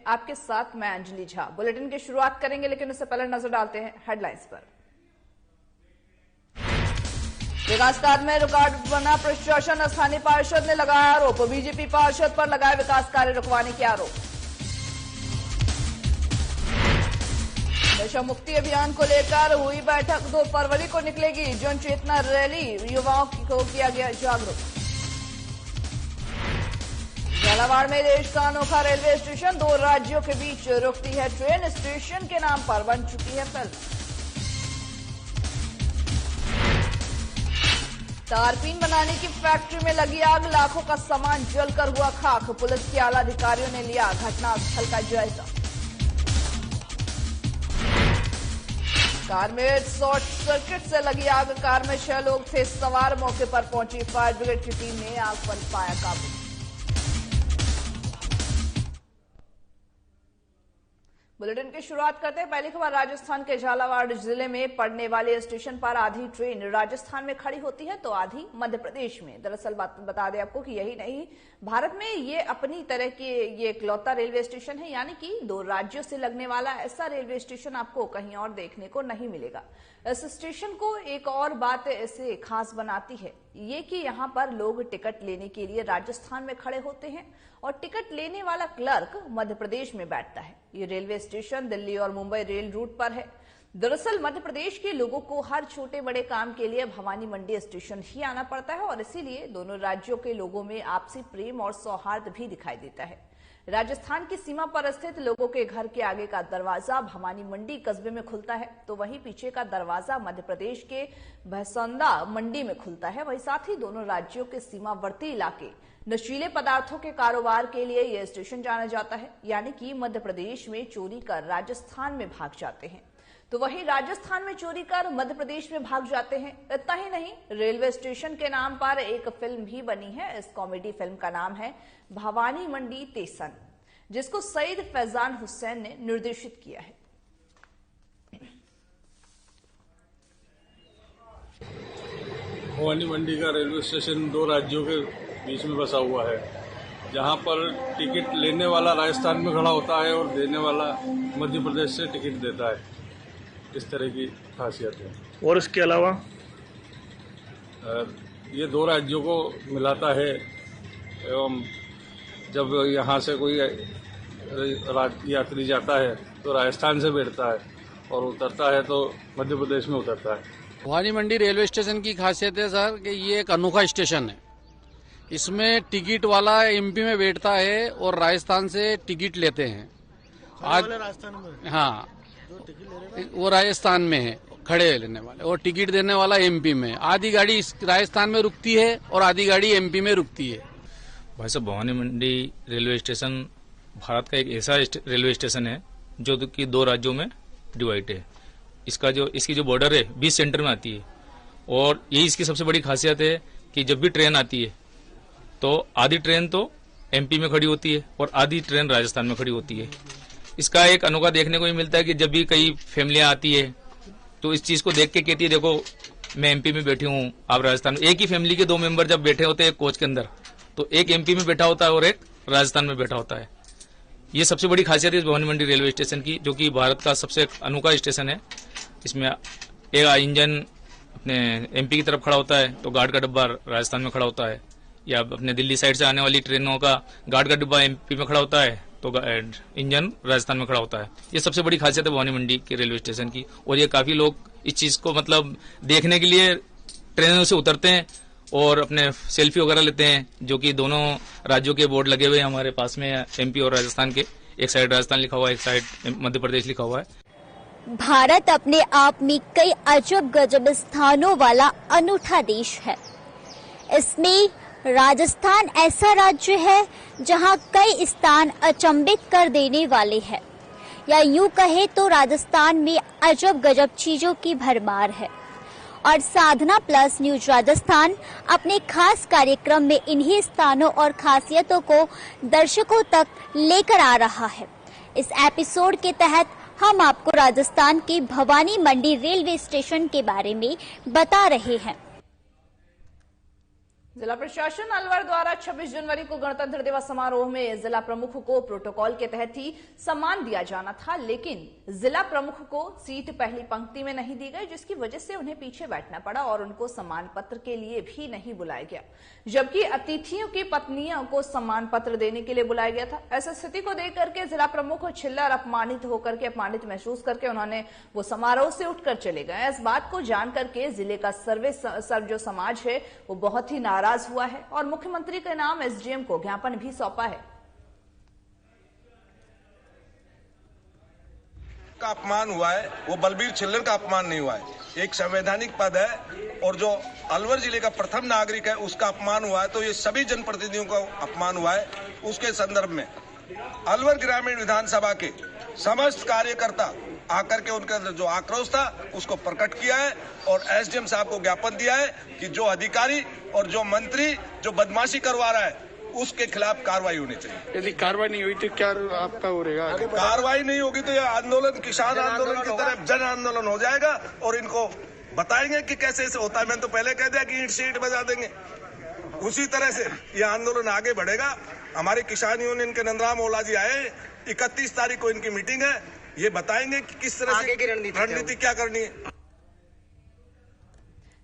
आपके साथ मैं अंजलि झा। बुलेटिन की शुरुआत करेंगे, लेकिन उससे पहले नजर डालते हैं हेडलाइंस पर। विकास कार्य में रुकावट बना प्रशासन, स्थानीय पार्षद ने लगाया आरोप। बीजेपी पार्षद पर लगाए विकास कार्य रुकवाने के आरोप। नशा मुक्ति अभियान को लेकर हुई बैठक, 2 फरवरी को निकलेगी जन चेतना रैली, युवाओं को किया गया जागरूक। झालावाड़ में देश का अनोखा रेलवे स्टेशन, 2 राज्यों के बीच रुकती है ट्रेन, स्टेशन के नाम पर बन चुकी है फिल्म। तारपीन बनाने की फैक्ट्री में लगी आग, लाखों का सामान जलकर हुआ खाक। पुलिस के आला अधिकारियों ने लिया घटनास्थल का जायजा। कार में शॉर्ट सर्किट से लगी आग, कार में 6 लोग थे सवार। मौके पर पहुंची फायर ब्रिगेड की टीम ने आग पर पाया काबू। बुलेटिन की शुरुआत करते हैं। पहली खबर राजस्थान के झालावाड़ जिले में पड़ने वाले स्टेशन पर आधी ट्रेन राजस्थान में खड़ी होती है तो आधी मध्य प्रदेश में। दरअसल बता दें आपको कि यही नहीं, भारत में ये अपनी तरह के ये इकलौता रेलवे स्टेशन है, यानी कि 2 राज्यों से लगने वाला ऐसा रेलवे स्टेशन आपको कहीं और देखने को नहीं मिलेगा। इस स्टेशन को एक और बात इसे खास बनाती है ये कि यहाँ पर लोग टिकट लेने के लिए राजस्थान में खड़े होते हैं और टिकट लेने वाला क्लर्क मध्य प्रदेश में बैठता है। ये रेलवे स्टेशन दिल्ली और मुंबई रेल रूट पर है। दरअसल मध्य प्रदेश के लोगों को हर छोटे बड़े काम के लिए भवानी मंडी स्टेशन ही आना पड़ता है और इसीलिए दोनों राज्यों के लोगों में आपसी प्रेम और सौहार्द भी दिखाई देता है। राजस्थान की सीमा पर स्थित लोगों के घर के आगे का दरवाजा भवानी मंडी कस्बे में खुलता है तो वहीं पीछे का दरवाजा मध्य प्रदेश के भैसंदा मंडी में खुलता है। वहीं साथ ही दोनों राज्यों के सीमावर्ती इलाके नशीले पदार्थों के कारोबार के लिए यह स्टेशन जाना जाता है, यानी कि मध्य प्रदेश में चोरी कर राजस्थान में भाग जाते हैं तो वहीं राजस्थान में चोरी कर मध्य प्रदेश में भाग जाते हैं। इतना ही नहीं, रेलवे स्टेशन के नाम पर एक फिल्म भी बनी है। इस कॉमेडी फिल्म का नाम है भवानी मंडी स्टेशन, जिसको सईद फैजान हुसैन ने निर्देशित किया है। भवानी मंडी का रेलवे स्टेशन 2 राज्यों के बीच में बसा हुआ है, जहां पर टिकट लेने वाला राजस्थान में खड़ा होता है और देने वाला मध्य प्रदेश से टिकट देता है। इस तरह की खासियत है। और इसके अलावा ये 2 राज्यों को मिलाता है एवं जब यहाँ से कोई यात्री जाता है तो राजस्थान से बैठता है और उतरता है तो मध्य प्रदेश में उतरता है। भवानी मंडी रेलवे स्टेशन की खासियत है सर कि ये एक अनोखा स्टेशन है। इसमें टिकट वाला एमपी में बैठता है और राजस्थान से टिकट लेते हैं। आज राजस्थान में हाँ, वो राजस्थान में है खड़े लेने वाले और टिकट देने वाला एमपी में। आधी गाड़ी राजस्थान में रुकती है और आधी गाड़ी एमपी में रुकती है। भाई साहब, भवानी मंडी रेलवे स्टेशन भारत का एक ऐसा रेलवे स्टेशन है जो कि 2 राज्यों में डिवाइड है। इसकी जो बॉर्डर है 20 सेंटर में आती है और यही इसकी सबसे बड़ी खासियत है कि जब भी ट्रेन आती है तो आधी ट्रेन तो एमपी में खड़ी होती है और आधी ट्रेन राजस्थान में खड़ी होती है। इसका एक अनोखा देखने को भी मिलता है कि जब भी कई फैमिलियां आती है तो इस चीज को देख के कहती है देखो मैं एमपी में बैठी हूँ, आप राजस्थान में। एक ही फैमिली के 2 मेंबर जब बैठे होते हैं एक कोच के अंदर तो एक एमपी में बैठा होता है और एक राजस्थान में बैठा होता है। ये सबसे बड़ी खासियत है इस भवानी मंडी रेलवे स्टेशन की, जो कि भारत का सबसे अनोखा स्टेशन है। इसमें एक इंजन अपने एमपी की तरफ खड़ा होता है तो गार्ड का डिब्बा राजस्थान में खड़ा होता है, या अपने दिल्ली साइड से आने वाली ट्रेनों का गार्ड का डिब्बा एमपी में खड़ा होता है तो इंजन राजस्थान में खड़ा होता है। ये सबसे बड़ी खासियत है भवानी मंडी के रेलवे स्टेशन की और ये काफी लोग इस चीज को मतलब देखने के लिए ट्रेनों से उतरते हैं और अपने सेल्फी वगैरह लेते हैं, जो कि दोनों राज्यों के बोर्ड लगे हुए हैं हमारे पास में एमपी और राजस्थान के। एक साइड राजस्थान लिखा हुआ है, एक साइड मध्य प्रदेश लिखा हुआ है। भारत अपने आप में कई अजब गजब स्थानों वाला अनूठा देश है। इसमें राजस्थान ऐसा राज्य है जहां कई स्थान अचंभित कर देने वाले हैं, या यूं कहे तो राजस्थान में अजब गजब चीजों की भरमार है। और साधना प्लस न्यूज राजस्थान अपने खास कार्यक्रम में इन्हीं स्थानों और खासियतों को दर्शकों तक लेकर आ रहा है। इस एपिसोड के तहत हम आपको राजस्थान के भवानी मंडी रेलवे स्टेशन के बारे में बता रहे हैं। जिला प्रशासन अलवर द्वारा 26 जनवरी को गणतंत्र दिवस समारोह में जिला प्रमुख को प्रोटोकॉल के तहत ही सम्मान दिया जाना था, लेकिन जिला प्रमुख को सीट पहली पंक्ति में नहीं दी गई, जिसकी वजह से उन्हें पीछे बैठना पड़ा और उनको सम्मान पत्र के लिए भी नहीं बुलाया गया, जबकि अतिथियों की पत्नियों को सम्मान पत्र देने के लिए बुलाया गया था। ऐसी स्थिति को देख करके जिला प्रमुख छिल्लर अपमानित महसूस करके उन्होंने वो समारोह से उठकर चले गए। इस बात को जान करके जिले का सर्व जो समाज है वो बहुत ही नाराज हुआ है और मुख्यमंत्री के नाम एसडीएम को ज्ञापन भी सौंपा है। का अपमान हुआ है वो बलबीर छिल्लर का अपमान नहीं हुआ है। एक संवैधानिक पद है और जो अलवर जिले का प्रथम नागरिक है उसका अपमान हुआ है, तो ये सभी जनप्रतिनिधियों का अपमान हुआ है। उसके संदर्भ में अलवर ग्रामीण विधानसभा के समस्त कार्यकर्ता आकर के उनके अंदर जो आक्रोश था उसको प्रकट किया है और एसडीएम साहब को ज्ञापन दिया है कि जो अधिकारी और जो मंत्री जो बदमाशी करवा रहा है उसके खिलाफ कार्रवाई होनी चाहिए। यदि कार्रवाई नहीं हुई तो क्या आपका हो रहेगा? कार्रवाई नहीं होगी तो यह आंदोलन किसान आंदोलन की तरफ जन आंदोलन हो जाएगा और इनको बताएंगे कि कैसे ऐसे होता है। मैंने तो पहले कह दिया कि ईंट से ईंट बजा देंगे, उसी तरह से यह आंदोलन आगे बढ़ेगा। हमारे किसान यूनियन के नंदराम ओला जी आए, 31 तारीख को इनकी मीटिंग है, ये बताएंगे कि किस तरह से रणनीति क्या करनी है।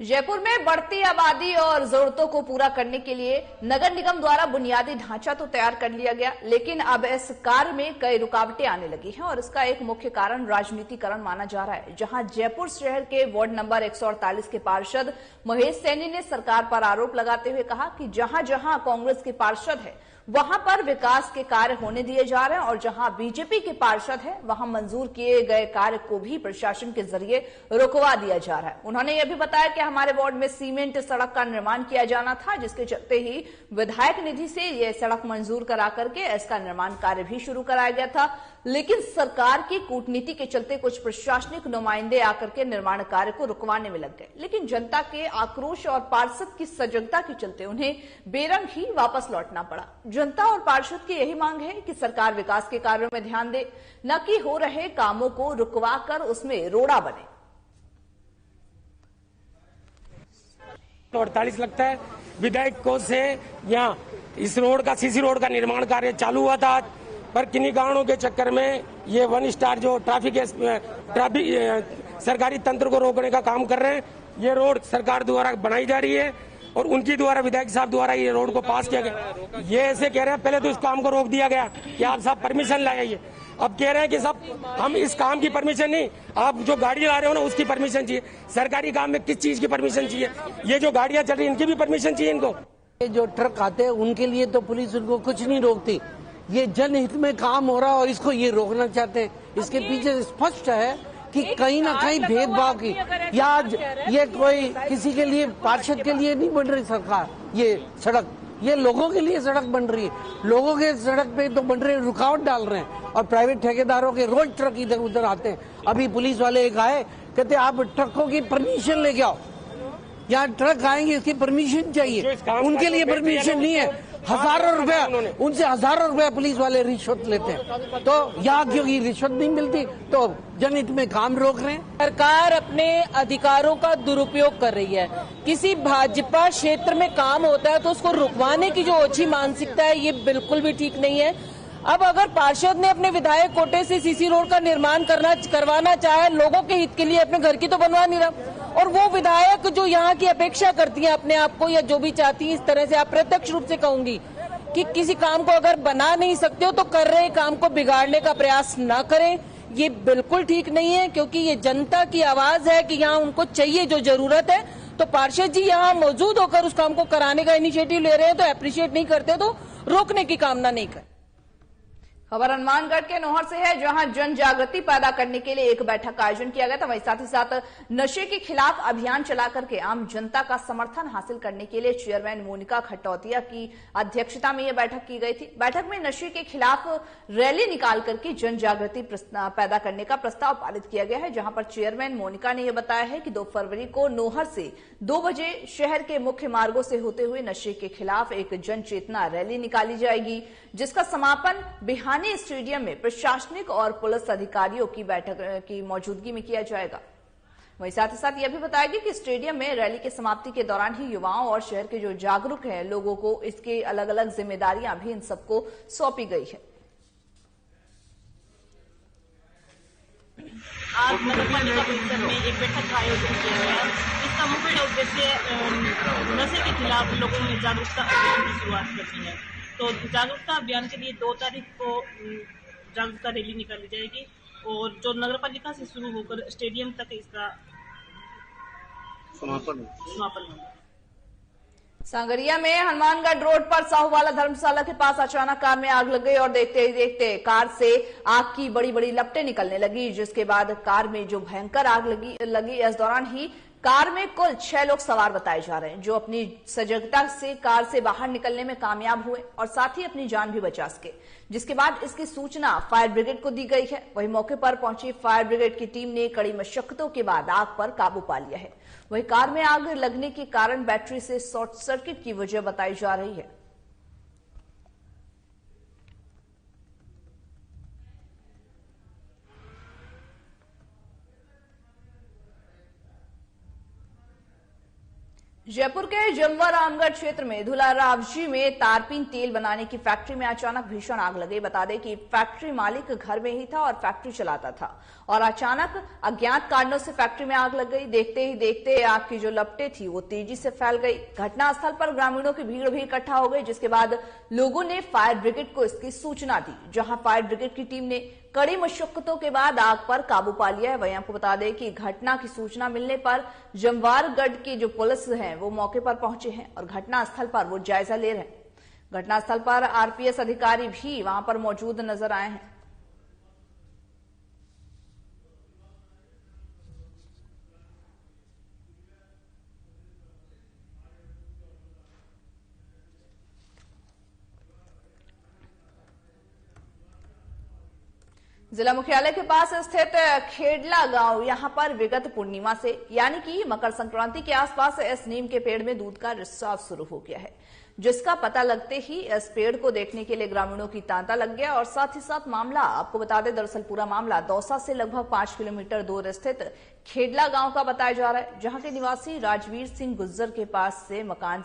जयपुर में बढ़ती आबादी और जरूरतों को पूरा करने के लिए नगर निगम द्वारा बुनियादी ढांचा तो तैयार कर लिया गया, लेकिन अब इस कार्य में कई रुकावटें आने लगी हैं और इसका एक मुख्य कारण राजनीतिकरण माना जा रहा है। जहां जयपुर शहर के वार्ड नंबर 148 के पार्षद महेश सैनी ने सरकार पर आरोप लगाते हुए कहा कि जहां जहां कांग्रेस के पार्षद है वहां पर विकास के कार्य होने दिए जा रहे हैं और जहां बीजेपी के पार्षद है वहां मंजूर किए गए कार्य को भी प्रशासन के जरिए रुकवा दिया जा रहा है। उन्होंने यह भी बताया कि हमारे वार्ड में सीमेंट सड़क का निर्माण किया जाना था, जिसके चलते ही विधायक निधि से यह सड़क मंजूर करा करके इसका निर्माण कार्य भी शुरू कराया गया था, लेकिन सरकार की कूटनीति के चलते कुछ प्रशासनिक नुमाइंदे आकर के निर्माण कार्य को रुकवाने में लग गए, लेकिन जनता के आक्रोश और पार्षद की सजगता के चलते उन्हें बेरंग ही वापस लौटना पड़ा। जनता और पार्षद की यही मांग है कि सरकार विकास के कार्यों में ध्यान दे, न कि हो रहे कामों को रुकवा कर उसमें रोड़ा बने। 48 लगता है विधायक कोष से यहाँ इस रोड का सीसी रोड का निर्माण कार्य चालू हुआ था, पर किन्हीं कारणों के चक्कर में ये 1 स्टार जो ट्रैफिक सरकारी तंत्र को रोकने का काम कर रहे हैं। ये रोड सरकार द्वारा बनाई जा रही है और उनकी द्वारा विधायक साहब द्वारा ये रोड को पास किया गया। ये ऐसे कह रहे हैं, पहले तो इस काम को रोक दिया गया कि आप साहब परमिशन लाइए, अब कह रहे हैं कि साहब हम इस काम की परमिशन नहीं, आप जो गाड़ी ला रहे हो ना उसकी परमिशन चाहिए। सरकारी काम में किस चीज की परमिशन चाहिए? ये जो गाड़ियां चल रही इनकी भी परमिशन चाहिए इनको। जो ट्रक आते हैं उनके लिए तो पुलिस उनको कुछ नहीं रोकती, ये जनहित में काम हो रहा है और इसको ये रोकना चाहते हैं। इसके पीछे स्पष्ट है कि कहीं ना कहीं भेदभाव की, या ये कोई किसी के लिए पार्षद के लिए नहीं बन रही सरकार, ये सड़क ये लोगों के लिए सड़क बन रही है। लोगों के सड़क पे तो बन रहे रुकावट डाल रहे हैं और प्राइवेट ठेकेदारों के रोज ट्रक इधर उधर आते हैं। अभी पुलिस वाले एक आए, कहते आप ट्रकों की परमिशन लेके आओ, यहाँ ट्रक आएंगे इसकी परमिशन चाहिए, उनके लिए परमिशन नहीं है। हजारों रुपया उनसे हजारों रुपया पुलिस वाले रिश्वत लेते हैं, तो यहाँ क्योंकि रिश्वत नहीं मिलती तो जनहित में काम रोक रहे हैं। सरकार अपने अधिकारों का दुरुपयोग कर रही है। किसी भाजपा क्षेत्र में काम होता है तो उसको रुकवाने की जो ओछी मानसिकता है ये बिल्कुल भी ठीक नहीं है। अब अगर पार्षद ने अपने विधायक कोटे से सीसी रोड का निर्माण करवाना चाहे, लोगों के हित के लिए, अपने घर की तो बनवा नहीं रहा, और वो विधायक जो यहाँ की अपेक्षा करती है अपने आप को या जो भी चाहती है, इस तरह से अप्रत्यक्ष रूप से कहूंगी कि किसी काम को अगर बना नहीं सकते हो तो कर रहे काम को बिगाड़ने का प्रयास न करें, ये बिल्कुल ठीक नहीं है। क्योंकि ये जनता की आवाज है कि यहाँ उनको चाहिए जो जरूरत है, तो पार्षद जी यहाँ मौजूद होकर उस काम को कराने का इनिशिएटिव ले रहे हैं तो अप्रिशिएट नहीं करते तो रोकने की कामना नहीं करते। खबर हनुमानगढ़ के नोहर से है, जहां जन जागृति पैदा करने के लिए एक बैठक का आयोजन किया गया था। वहीं साथ ही साथ नशे के खिलाफ अभियान चला करके आम जनता का समर्थन हासिल करने के लिए चेयरमैन मोनिका खटौतिया की अध्यक्षता में यह बैठक की गई थी। बैठक में नशे के खिलाफ रैली निकाल करके जन जागृति पैदा करने का प्रस्ताव पारित किया गया है, जहां पर चेयरमैन मोनिका ने यह बताया है कि 2 फरवरी को नोहर से 2 बजे शहर के मुख्य मार्गों से होते हुए नशे के खिलाफ एक जन चेतना रैली निकाली जाएगी, जिसका समापन बिहानी स्टेडियम में प्रशासनिक और पुलिस अधिकारियों की बैठक की मौजूदगी में किया जाएगा। वहीं साथ ही साथ यह भी बताया गया कि स्टेडियम में रैली की समाप्ति के दौरान ही युवाओं और शहर के जो जागरूक हैं लोगों को इसके अलग अलग जिम्मेदारियां भी इन सबको सौंपी गई है। आज नगर पालिका परिसर में एक बैठक का आयोजन किया गया है। इसका मुख्य उद्देश्य नशे के खिलाफ लोगों में जागरूकता अभियान की शुरुआत करनी है। तो जागरूकता अभियान के लिए 2 तारीख को जागरूकता रैली निकाली जाएगी और जो नगर पालिका से शुरू होकर स्टेडियम तक इसका समापन होगा। सांगरिया में हनुमानगढ़ रोड पर साहूवाला धर्मशाला के पास अचानक कार में आग लग गई और देखते ही देखते कार से आग की बड़ी बड़ी लपटें निकलने लगी, जिसके बाद कार में जो भयंकर आग लगी इस दौरान ही कार में कुल 6 लोग सवार बताए जा रहे हैं, जो अपनी सजगता से कार से बाहर निकलने में कामयाब हुए और साथ ही अपनी जान भी बचा सके, जिसके बाद इसकी सूचना फायर ब्रिगेड को दी गई है। वहीं मौके पर पहुंची फायर ब्रिगेड की टीम ने कड़ी मशक्कतों के बाद आग पर काबू पा लिया है। वहीं कार में आग लगने के कारण बैटरी से शॉर्ट सर्किट की वजह बताई जा रही है। जयपुर के जमवा रामगढ़ क्षेत्र में धुलारावजी में तारपीन तेल बनाने की फैक्ट्री में अचानक भीषण आग लगी। बता दें कि फैक्ट्री मालिक घर में ही था और फैक्ट्री चलाता था और अचानक अज्ञात कारणों से फैक्ट्री में आग लग गई। देखते ही देखते आग की जो लपटें थी वो तेजी से फैल गई। घटनास्थल पर ग्रामीणों की भीड़ भी इकट्ठा हो गई, जिसके बाद लोगों ने फायर ब्रिगेड को इसकी सूचना दी, जहां फायर ब्रिगेड की टीम ने कड़ी मशक्कतों के बाद आग पर काबू पा लिया है। वहीं आपको बता दें कि घटना की सूचना मिलने पर जमवारगढ़ की जो पुलिस है वो मौके पर पहुंचे हैं और घटनास्थल पर वो जायजा ले रहे हैं। घटनास्थल पर आरपीएस अधिकारी भी वहां पर मौजूद नजर आए हैं। जिला मुख्यालय के पास स्थित खेडला गांव यहां पर विगत पूर्णिमा से यानी कि मकर संक्रांति के आसपास इस नीम के पेड़ में दूध का रिसाव शुरू हो गया है, जिसका पता लगते ही इस पेड़ को देखने के लिए ग्रामीणों की तांता लग गया। और साथ ही साथ मामला आपको बता दें, दरअसल पूरा मामला दौसा से लगभग 5 किलोमीटर दूर स्थित खेडला गांव का बताया जा रहा है, जहां के निवासी राजवीर सिंह गुज्जर के पास से मकान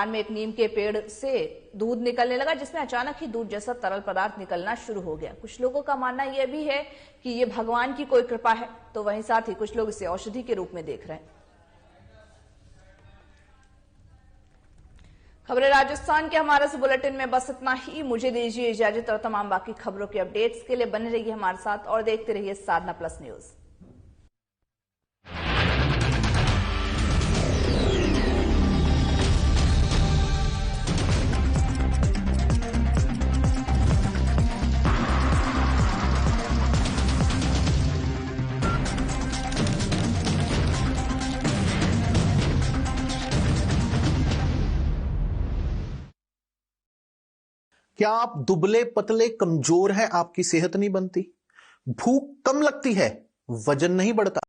में एक नीम के पेड़ से दूध निकलने लगा, जिसमें अचानक ही दूध जैसा तरल पदार्थ निकलना शुरू हो गया। कुछ लोगों का मानना यह भी है कि ये भगवान की कोई कृपा है, तो वहीं साथ ही कुछ लोग इसे औषधि के रूप में देख रहे हैं। खबरें राजस्थान के हमारे इस बुलेटिन में बस इतना ही। मुझे दीजिए इजाजत और तमाम बाकी खबरों के अपडेट्स के लिए बने रहिए हमारे साथ और देखते रहिए साधना प्लस न्यूज। क्या आप दुबले पतले कमजोर हैं, आपकी सेहत नहीं बनती, भूख कम लगती है, वजन नहीं बढ़ता,